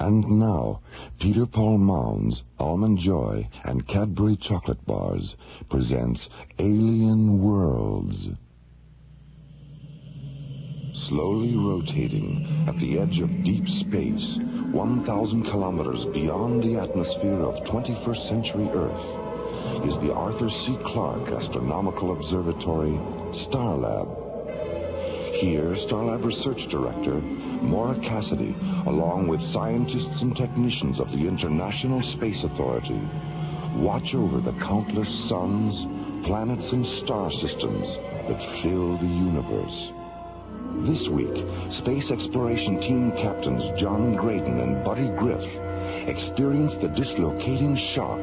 And now, Peter Paul Mounds, Almond Joy, and Cadbury Chocolate Bars presents Alien Worlds. Slowly rotating at the edge of deep space, 1,000 kilometers beyond the atmosphere of 21st century Earth, is the Arthur C. Clarke Astronomical Observatory, Starlab. Here, Starlab Research Director Maura Cassidy, along with scientists and technicians of the International Space Authority, watch over the countless suns, planets, and star systems that fill the universe. This week, Space Exploration Team Captains John Graydon and Buddy Griff experience the dislocating shock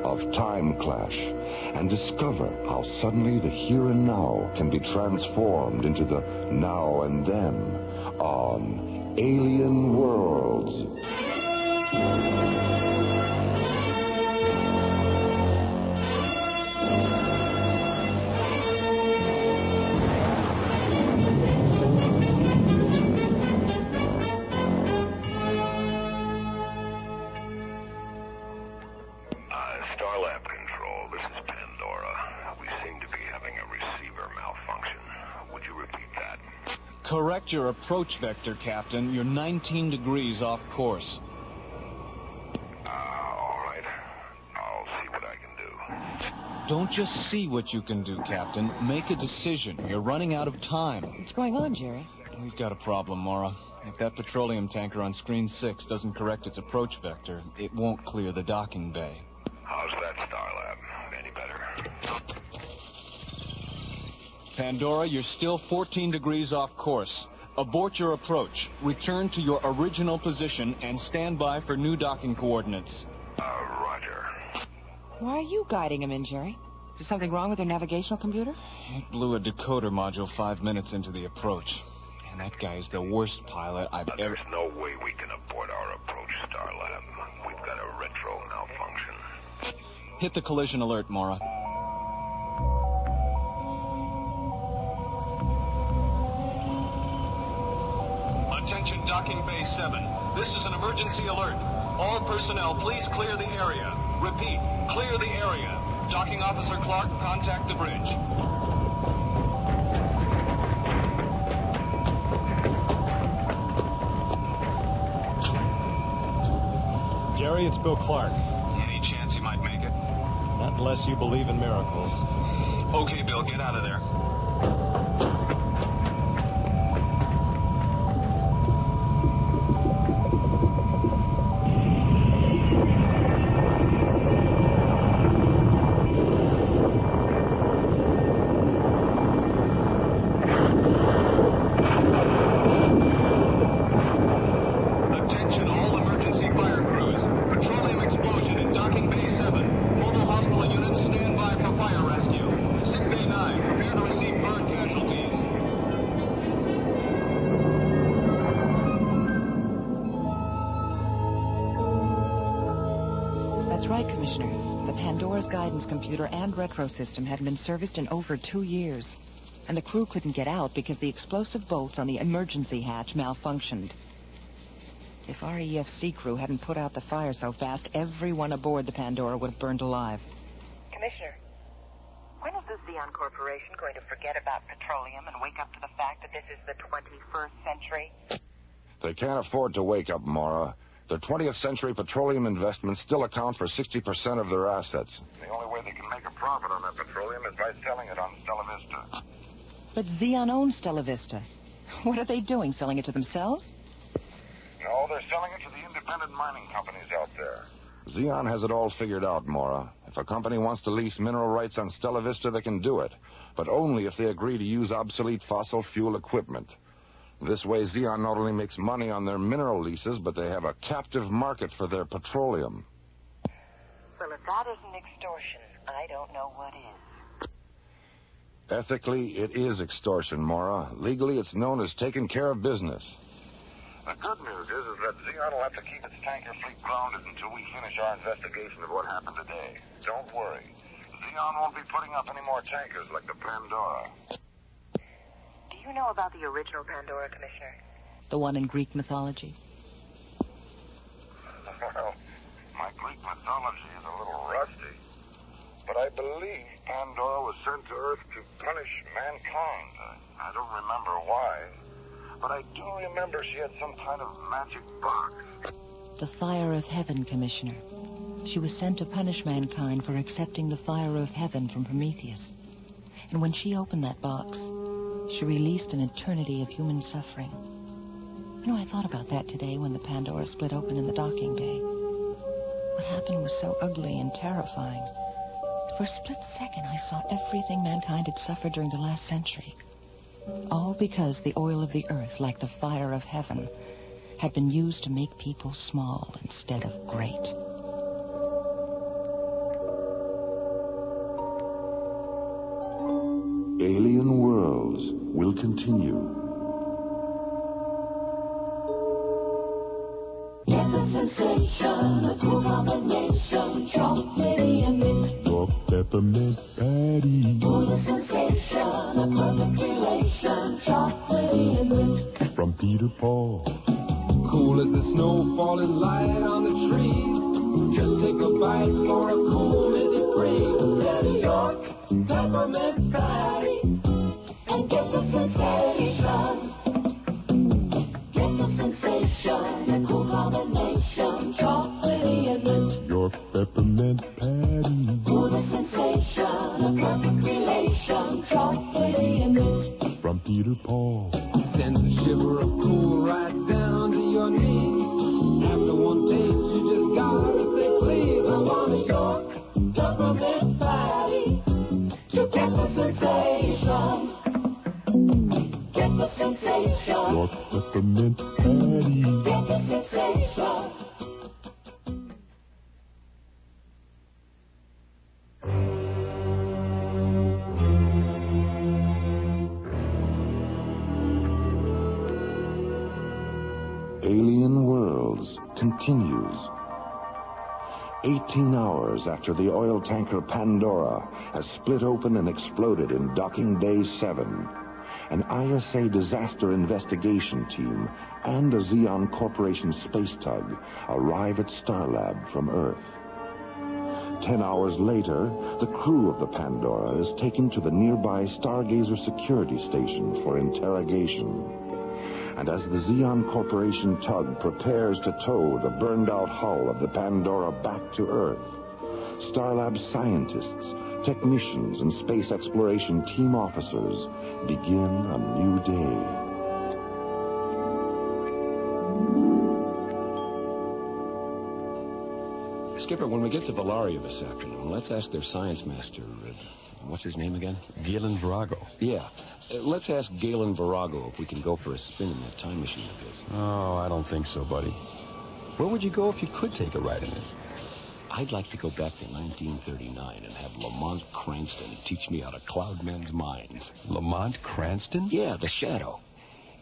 of time clash and discover how suddenly the here and now can be transformed into the now and then on Alien Worlds. Starlab Control, this is Pandora. We seem to be having a receiver malfunction. Would you repeat that? Correct your approach vector, Captain. You're 19 degrees off course. All right. I'll see what I can do. Don't just see what you can do, Captain. Make a decision. You're running out of time. What's going on, Jerry? We've got a problem, Maura. If that petroleum tanker on screen 6 doesn't correct its approach vector, it won't clear the docking bay. How's that, Starlab? Any better? Pandora, you're still 14 degrees off course. Abort your approach. Return to your original position and stand by for new docking coordinates. Roger. Why are you guiding him in, Jerry? Is there something wrong with their navigational computer? It blew a decoder module 5 minutes into the approach. And that guy's the worst pilot I've ever... There's no way we can abort our approach, Starlab. We've got a retro malfunction. Hit the collision alert, Maura. Attention docking bay 7. This is an emergency alert. All personnel, please clear the area. Repeat, clear the area. Docking Officer Clarke, contact the bridge. Jerry, it's Bill Clarke. Any chance you might make it? Not unless you believe in miracles. Okay, Bill, get out of there. Attention all emergency fire crews. Petroleum explosion in docking bay 7. Mobile hospital units stand by for fire rescue. Sick bay 9, prepare to receive burn casualties. That's right, Commissioner. The Pandora's guidance computer and retro system hadn't been serviced in over 2 years. And the crew couldn't get out because the explosive bolts on the emergency hatch malfunctioned. If our EFC crew hadn't put out the fire so fast, everyone aboard the Pandora would have burned alive. Commissioner, when is the Xeon Corporation going to forget about petroleum and wake up to the fact that this is the 21st century? They can't afford to wake up, Maura. Their 20th century petroleum investments still account for 60% of their assets. The only way they can make a profit on that petroleum is by selling it on Stella Vista. But Xeon owns Stella Vista. What are they doing, selling it to themselves? No, they're selling it to the independent mining companies out there. Xeon has it all figured out, Maura. If a company wants to lease mineral rights on Stella Vista, they can do it. But only if they agree to use obsolete fossil fuel equipment. This way, Xeon not only makes money on their mineral leases, but they have a captive market for their petroleum. Well, if that isn't extortion, I don't know what is. Ethically, it is extortion, Maura. Legally, it's known as taking care of business. The good news is that Xeon will have to keep its tanker fleet grounded until we finish our investigation of what happened today. Don't worry. Xeon won't be putting up any more tankers like the Pandora. Do you know about the original Pandora, Commissioner? The one in Greek mythology? believe Pandora was sent to Earth to punish mankind. I don't remember why, but I do remember she had some kind of magic box. The fire of heaven, Commissioner. She was sent to punish mankind for accepting the fire of heaven from Prometheus. And when she opened that box, she released an eternity of human suffering. You know, I thought about that today when the Pandora split open in the docking bay. What happened was so ugly and terrifying. For a split second, I saw everything mankind had suffered during the last century. All because the oil of the earth, like the fire of heaven, had been used to make people small instead of great. Alien Worlds will continue. Get the sensation, a cool combination, chocolatey and mint. Your peppermint patty. For the sensation, a perfect relation, chocolatey and mint. From Peter Paul. Cool as the snow falling light on the trees. Just take a bite for a cool minty breeze. Get a York peppermint patty and get the sensation. Get the sensation, a cool combination, chocolatey and mint. Your peppermint patty. For the sensation, a perfect relation, chocolatey and mint. From Peter Paul. Sends a shiver of cool right down to your knees. After one taste, you just gotta say please. I want a York peppermint patty to get the sensation. Get the sensation. Your peppermint patty. Get the sensation. Alien Worlds continues. 18 hours after the oil tanker Pandora has split open and exploded in Docking Bay 7, an ISA disaster investigation team and a Xeon Corporation space tug arrive at Starlab from Earth. 10 hours later, the crew of the Pandora is taken to the nearby Stargazer security station for interrogation. And as the Xeon Corporation tug prepares to tow the burned-out hull of the Pandora back to Earth, Starlab scientists, technicians, and space exploration team officers begin a new day. Skipper, when we get to Valaria this afternoon, let's ask their science master, what's his name again? Galen Virago. Yeah. Let's ask Galen Virago if we can go for a spin in that time machine of his. Oh, I don't think so, buddy. Where would you go if you could take a ride in it? I'd like to go back to 1939 and have Lamont Cranston teach me how to cloud men's minds. Lamont Cranston? Yeah, the Shadow.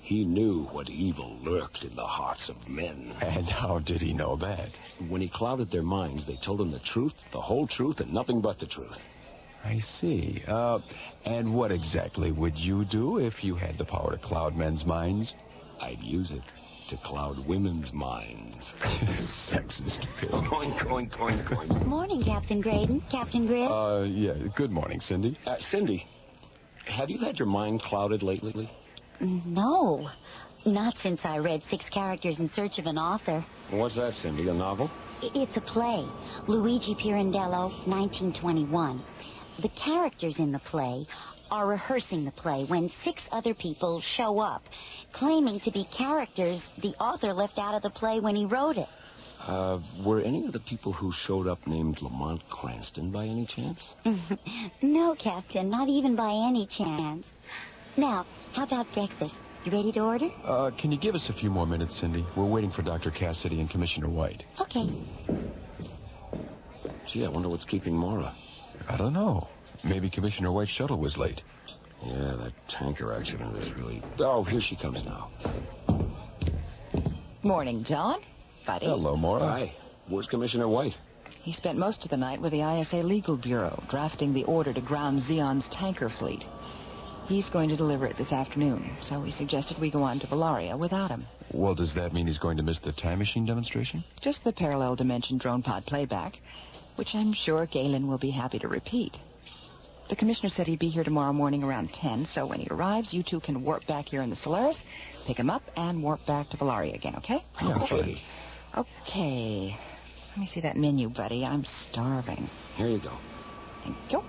He knew what evil lurked in the hearts of men. And how did he know that? When he clouded their minds, they told him the truth, the whole truth, and nothing but the truth. I see. And what exactly would you do if you had the power to cloud men's minds? I'd use it to cloud women's minds. Sexist pig. Going. Morning, Captain Graydon. Captain Grid? Yeah. Good morning, Cindy. Cindy, have you had your mind clouded lately? No. Not since I read 6 Characters in Search of an Author. What's that, Cindy? A novel? It's a play. Luigi Pirandello, 1921. The characters in the play are rehearsing the play when 6 other people show up, claiming to be characters the author left out of the play when he wrote it. Were any of the people who showed up named Lamont Cranston by any chance? No, Captain, not even by any chance. Now, how about breakfast? You ready to order? Can you give us a few more minutes, Cindy? We're waiting for Dr. Cassidy and Commissioner White. Okay. Gee, I wonder what's keeping Mara. I don't know. Maybe Commissioner White's shuttle was late. Yeah, that tanker accident is really... Oh, here she comes now. Morning, John. Buddy. Hello, Mara. Hi. Where's Commissioner White? He spent most of the night with the ISA Legal Bureau, drafting the order to ground Xeon's tanker fleet. He's going to deliver it this afternoon, so we suggested we go on to Valaria without him. Well, does that mean he's going to miss the time machine demonstration? Just the parallel dimension drone pod playback. which I'm sure Galen will be happy to repeat. The commissioner said he'd be here tomorrow morning around 10, so when he arrives, you two can warp back here in the Solaris, pick him up, and warp back to Valaria again, okay? Okay. Okay. Let me see that menu, buddy. I'm starving. Here you go. Thank you.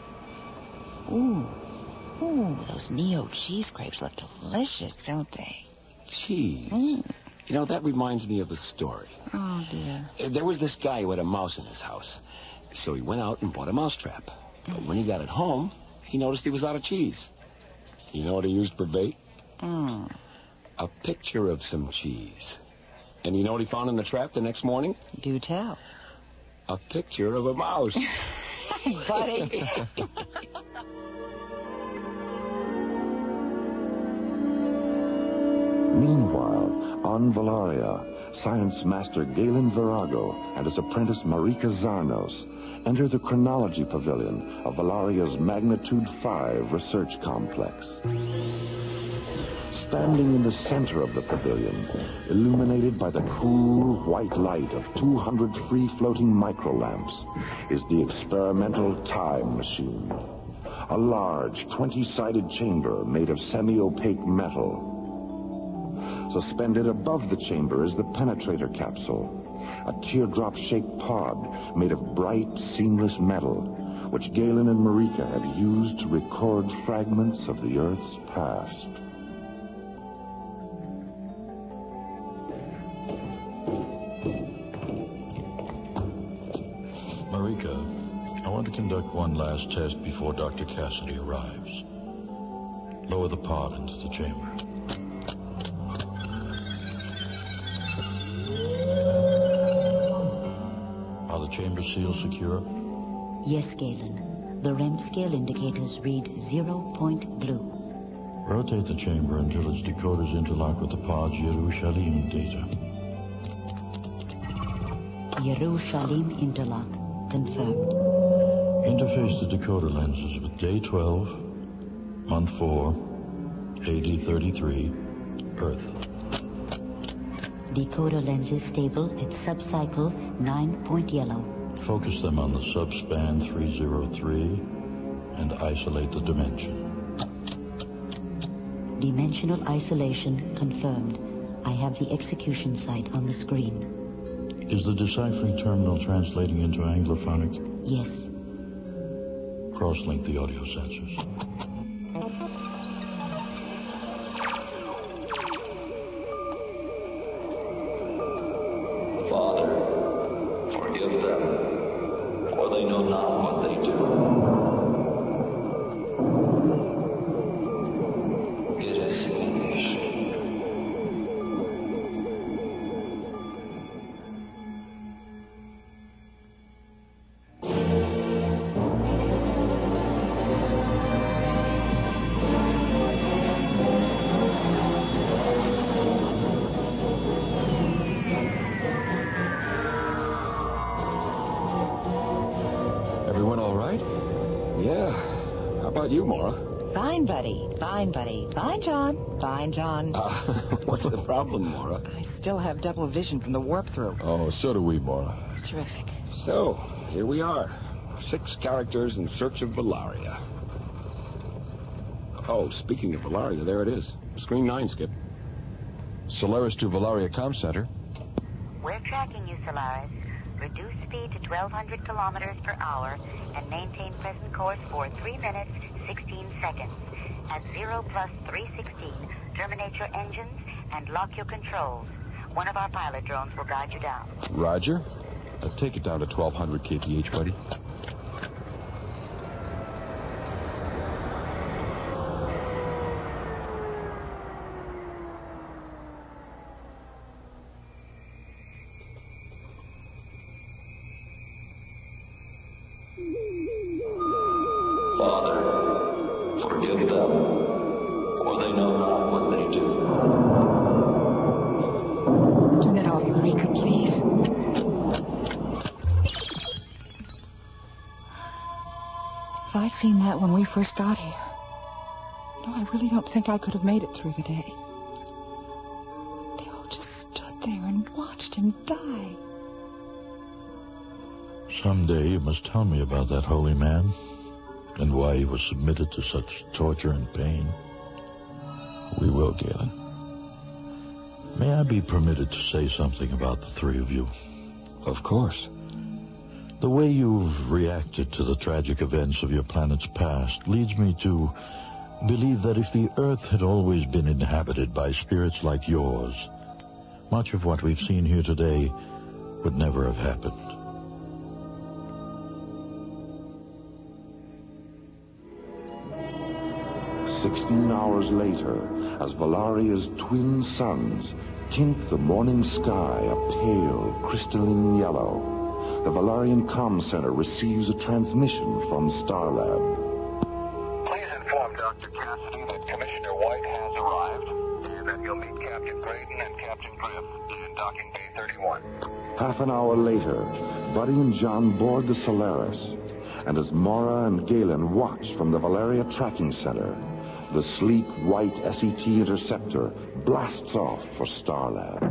Ooh, those Neo cheese crepes look delicious, don't they? Cheese. You know, that reminds me of a story. Oh, dear. There was this guy who had a mouse in his house. So he went out and bought a mousetrap. But when he got it home, he noticed he was out of cheese. You know what he used for bait? A picture of some cheese. And you know what he found in the trap the next morning? Do tell. A picture of a mouse. Buddy. Meanwhile, on Valaria, science master Galen Virago and his apprentice Marika Zarnos enter the chronology pavilion of Valaria's Magnitude 5 research complex. Standing in the center of the pavilion, illuminated by the cool white light of 200 free-floating microlamps, is the experimental time machine. A large 20-sided chamber made of semi-opaque metal. Suspended above the chamber is the penetrator capsule, a teardrop-shaped pod made of bright, seamless metal, which Galen and Marika have used to record fragments of the Earth's past. Marika, I want to conduct one last test before Dr. Cassidy arrives. Lower the pod into the chamber. Chamber seal secure? Yes, Galen. The REM scale indicators read 0 point blue. Rotate the chamber until its decoders interlock with the pod's Yerushalayim data. Yerushalayim interlock. Confirmed. Interface the decoder lenses with day 12, month 4, AD 33, Earth. Decoder lenses stable at subcycle 9 yellow. Focus them on the subspan 303 and isolate the dimension. Dimensional isolation confirmed. I have the execution site on the screen. Is the deciphering terminal translating into anglophonic? Yes. Cross-link the audio sensors. Father, forgive them, for they know not what they do. It is finished. You, Maura? Fine, buddy. Fine, buddy. Fine, John. Fine, John. What's the problem, Maura? I still have double vision from the warp-through. Oh, so do we, Maura. Terrific. So, here we are. 6 characters in search of Valaria. Oh, speaking of Valaria, there it is. Screen 9, Skip. Solaris to Valaria Comm Center. We're tracking you, Solaris. Reduce speed to 1,200 kilometers per hour and maintain present course for 3 minutes, 16 seconds. At 0 plus 316, terminate your engines and lock your controls. One of our pilot drones will guide you down. Roger. Take it down to 1,200 kph, buddy. Father, forgive them, for they know not what they do. Turn it off, Marika, please. If I'd seen that when we first got here, no, I really don't think I could have made it through the day. They all just stood there and watched him die. Someday you must tell me about that holy man and why he was submitted to such torture and pain. We will, Galen. May I be permitted to say something about the three of you? Of course. The way you've reacted to the tragic events of your planet's past leads me to believe that if the Earth had always been inhabited by spirits like yours, much of what we've seen here today would never have happened. "16 hours later, as Valaria's twin suns tint the morning sky a pale, crystalline yellow, the Valarian Comm Center receives a transmission from Starlab. Please inform Dr. Cassidy that Commissioner White has arrived and that he'll meet Captain Graydon and Captain Griff in Docking Bay 31. Half an hour later, Buddy and John board the Solaris, and as Mora and Galen watch from the Valeria Tracking Center, the sleek white SET interceptor blasts off for Starlab.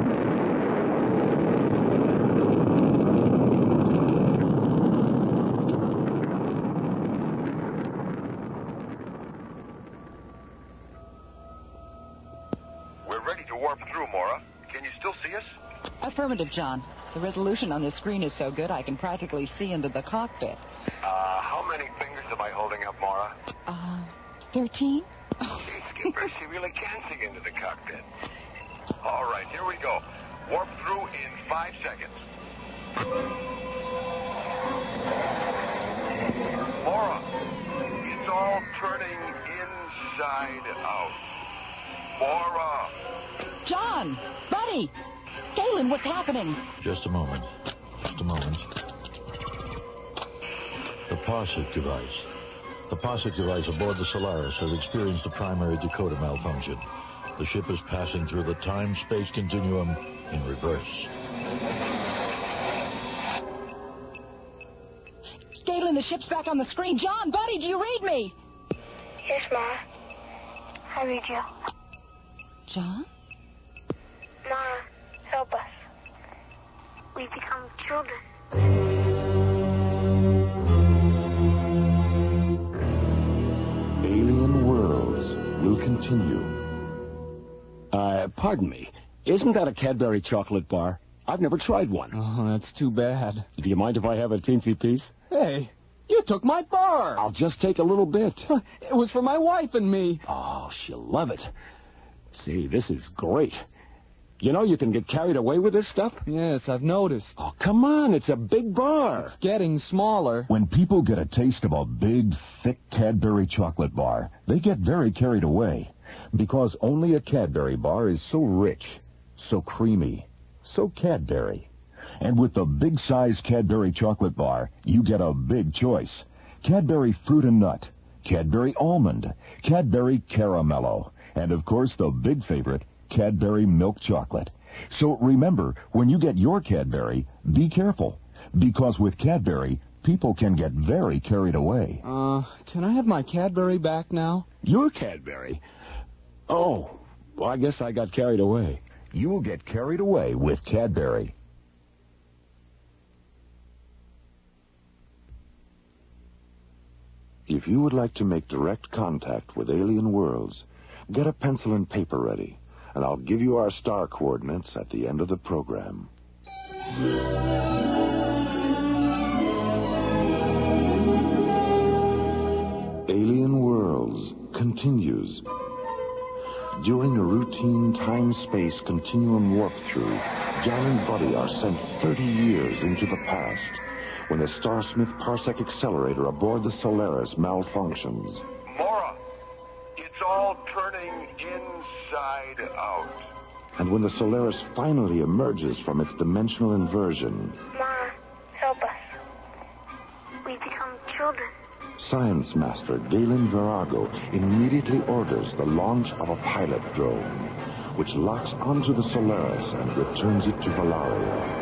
We're ready to warp through, Mora. Can you still see us? Affirmative, John. The resolution on this screen is so good I can practically see into the cockpit. How many fingers am I holding up, Mora? 13? Gee, Skipper, she really can see into the cockpit. All right, here we go. Warp through in 5 seconds. Mora, it's all turning inside out. Mora! John! Buddy! Galen, what's happening? Just a moment. The Parsec device. The Parsec device aboard the Solaris has experienced a primary decoder malfunction. The ship is passing through the time-space continuum in reverse. Galen, the ship's back on the screen. John, Buddy, do you read me? Yes, Ma. I read you. John? Ma, help us. We become children. Alien Worlds will continue. Pardon me. Isn't that a Cadbury chocolate bar? I've never tried one. Oh, that's too bad. Do you mind if I have a teensy piece? Hey, you took my bar. I'll just take a little bit. It was for my wife and me. Oh, she'll love it. See, this is great. You know you can get carried away with this stuff? Yes, I've noticed. Oh, come on. It's a big bar. It's getting smaller. When people get a taste of a big, thick Cadbury chocolate bar, they get very carried away. Because only a Cadbury bar is so rich, so creamy, so Cadbury. And with the big-size Cadbury chocolate bar, you get a big choice. Cadbury Fruit and Nut, Cadbury Almond, Cadbury Caramello, and, of course, the big favorite, Cadbury Milk Chocolate. So remember, when you get your Cadbury, be careful. Because with Cadbury, people can get very carried away. Can I have my Cadbury back now? Your Cadbury? Oh, well, I guess I got carried away. You'll get carried away with Cadbury. If you would like to make direct contact with Alien Worlds, get a pencil and paper ready, and I'll give you our star coordinates at the end of the program. Alien Worlds continues. During a routine time-space continuum warp-through, John and Buddy are sent 30 years into the past when the Starsmith Parsec accelerator aboard the Solaris malfunctions. Mora, it's all turning inside out. And when the Solaris finally emerges from its dimensional inversion, Ma, help us. We become children. Science Master Galen Virago immediately orders the launch of a pilot drone, which locks onto the Solaris and returns it to Valaria.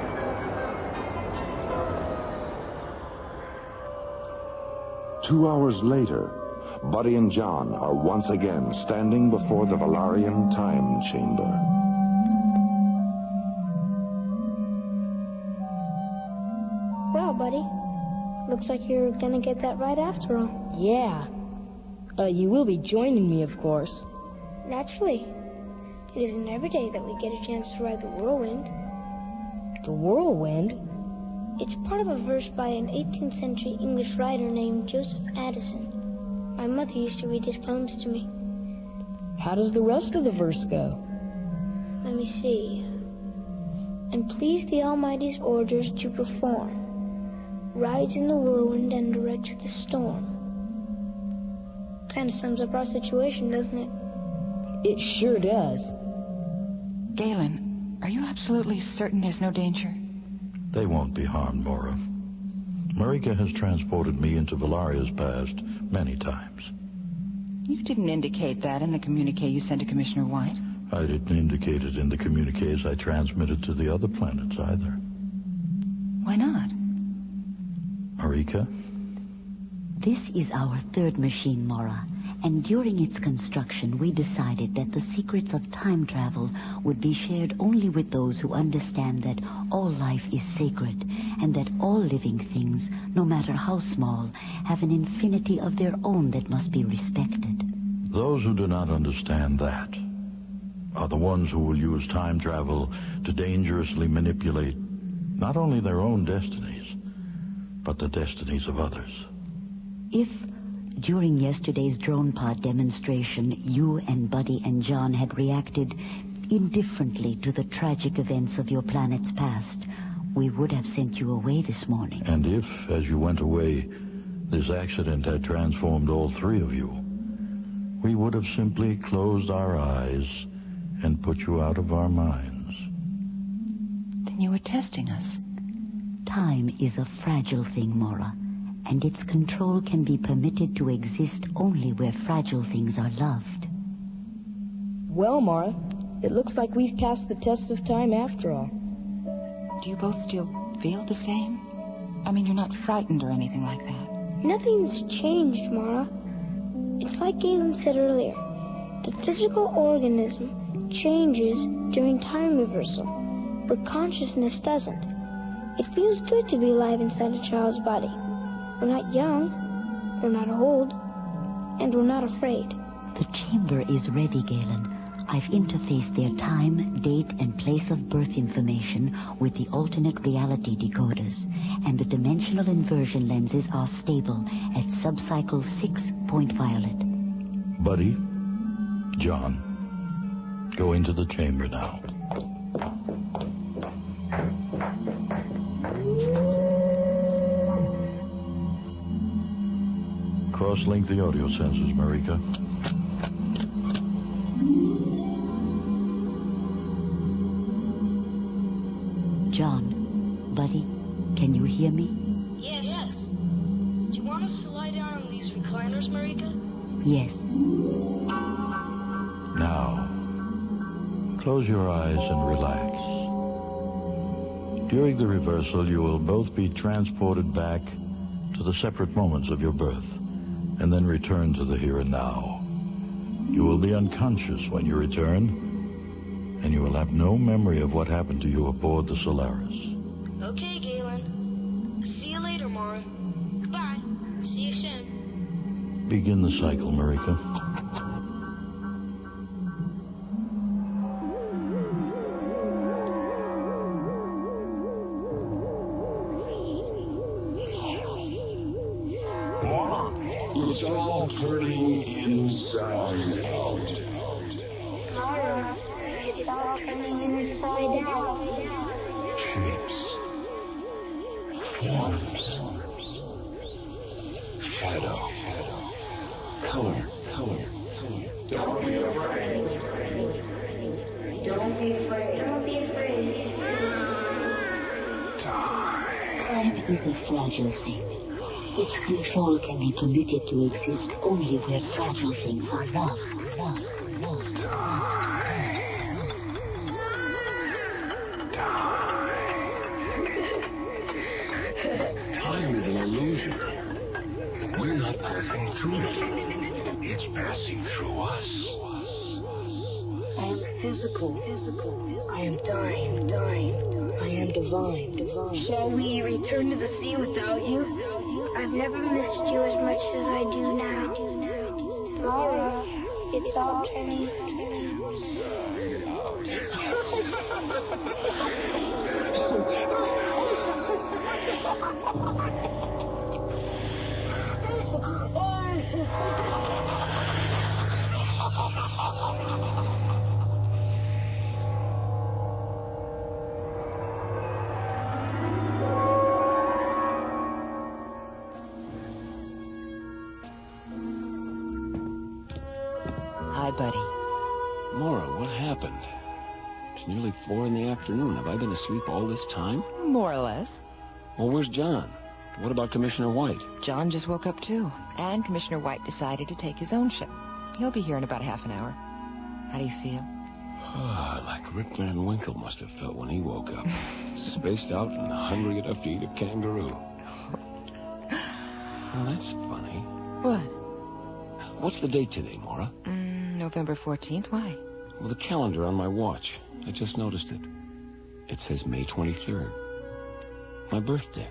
Two hours later, Buddy and John are once again standing before the Valarian time chamber. Well, Buddy, Looks like you're gonna get that right after all. Yeah. You will be joining me, of course. Naturally. It isn't every day that we get a chance to ride the whirlwind. The whirlwind? It's part of a verse by an 18th century English writer named Joseph Addison. My mother used to read his poems to me. How does the rest of the verse go? Let me see. And please the Almighty's orders to perform. Rides in the whirlwind and directs the storm. Kind of sums up our situation, doesn't it? It sure does. Galen, are you absolutely certain there's no danger? They won't be harmed, Mora. Marika has transported me into Valaria's past many times. You didn't indicate that in the communique you sent to Commissioner White. I didn't indicate it in the communiques I transmitted to the other planets either. Why not? Marika? This is our third machine, Mora. And during its construction, we decided that the secrets of time travel would be shared only with those who understand that all life is sacred and that all living things, no matter how small, have an infinity of their own that must be respected. Those who do not understand that are the ones who will use time travel to dangerously manipulate not only their own destinies, but the destinies of others. If during yesterday's drone pod demonstration, you and Buddy and John had reacted indifferently to the tragic events of your planet's past, we would have sent you away this morning. And if, as you went away, this accident had transformed all three of you, we would have simply closed our eyes and put you out of our minds. Then you were testing us. Time is a fragile thing, Mora, and its control can be permitted to exist only where fragile things are loved. Well, Mara, it looks like we've passed the test of time after all. Do you both still feel the same? I mean, you're not frightened or anything like that. Nothing's changed, Mara. It's like Galen said earlier. The physical organism changes during time reversal, but consciousness doesn't. It feels good to be alive inside a child's body. We're not young, we're not old, and we're not afraid. The chamber is ready, Galen. I've interfaced their time, date, and place of birth information with the alternate reality decoders, and the dimensional inversion lenses are stable at subcycle 6.violet. Buddy, John, go into the chamber now. Cross-link the audio sensors, Marika. John, Buddy, can you hear me? Yes. Do you want us to lie down on these recliners, Marika? Yes. Now, close your eyes and relax. During the reversal, you will both be transported back to the separate moments of your birth, and then return to the here and now. You will be unconscious when you return, and you will have no memory of what happened to you aboard the Solaris. Okay, Galen. See you later, Mara. Goodbye. See you soon. Begin the cycle, Marika. It's all turning inside out. Mara, it's all turning inside out. Shapes. Forms. Shadow. Color. Don't be afraid. Don't be afraid. Don't be afraid. Time is a fragile thing. Its control can be permitted to exist only where fragile things are loved. Time is an illusion. We're not passing through it. It's passing through us. I am physical. I am dying. I am divine. Shall we return to the sea without you? I've never missed you as much as I do now. Mara, it's all changed. Hi, buddy. Maura, what happened? It's nearly 4 in the afternoon. Have I been asleep all this time? More or less. Well, where's John? What about Commissioner White? John just woke up, too. And Commissioner White decided to take his own ship. He'll be here in about half an hour. How do you feel? Like Rip Van Winkle must have felt when he woke up. Spaced out and hungry enough to eat a kangaroo. Well, that's funny. What? What's the date today, Maura? November 14th. Why? Well, the calendar on my watch. I just noticed it. It says May 23rd. My birthday.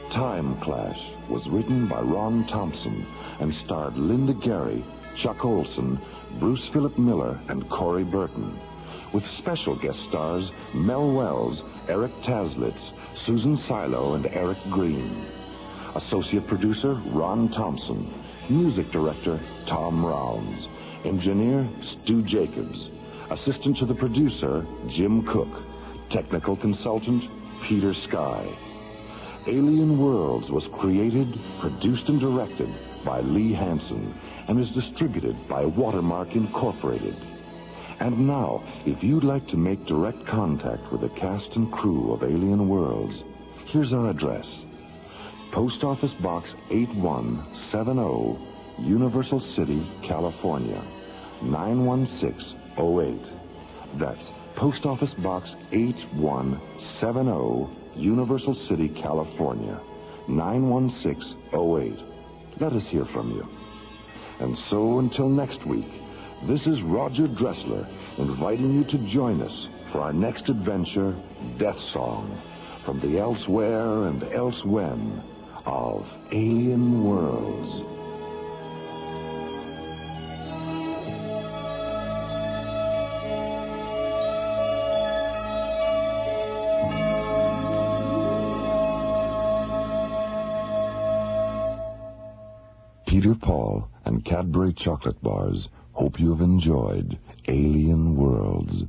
Time Clash was written by Ron Thompson and starred Linda Gary, Chuck Olson, Bruce Philip Miller, and Corey Burton, with special guest stars Mel Wells, Eric Taslitz, Susan Silo, and Eric Green. Associate producer Ron Thompson. Music director Tom Rounds. Engineer Stu Jacobs. Assistant to the producer Jim Cook. Technical consultant Peter Sky. Alien Worlds was created, produced, and directed by Lee Hansen and is distributed by Watermark Incorporated. And now, if you'd like to make direct contact with the cast and crew of Alien Worlds, here's our address. Post Office Box 8170, Universal City, California, 91608. That's Post Office Box 8170, Universal City, California, 91608. Let us hear from you. And so until next week, this is Roger Dressler inviting you to join us for our next adventure, Death Song, from the elsewhere and elsewhen of Alien Worlds. Peter Paul and Cadbury chocolate bars hope you have enjoyed Alien Worlds.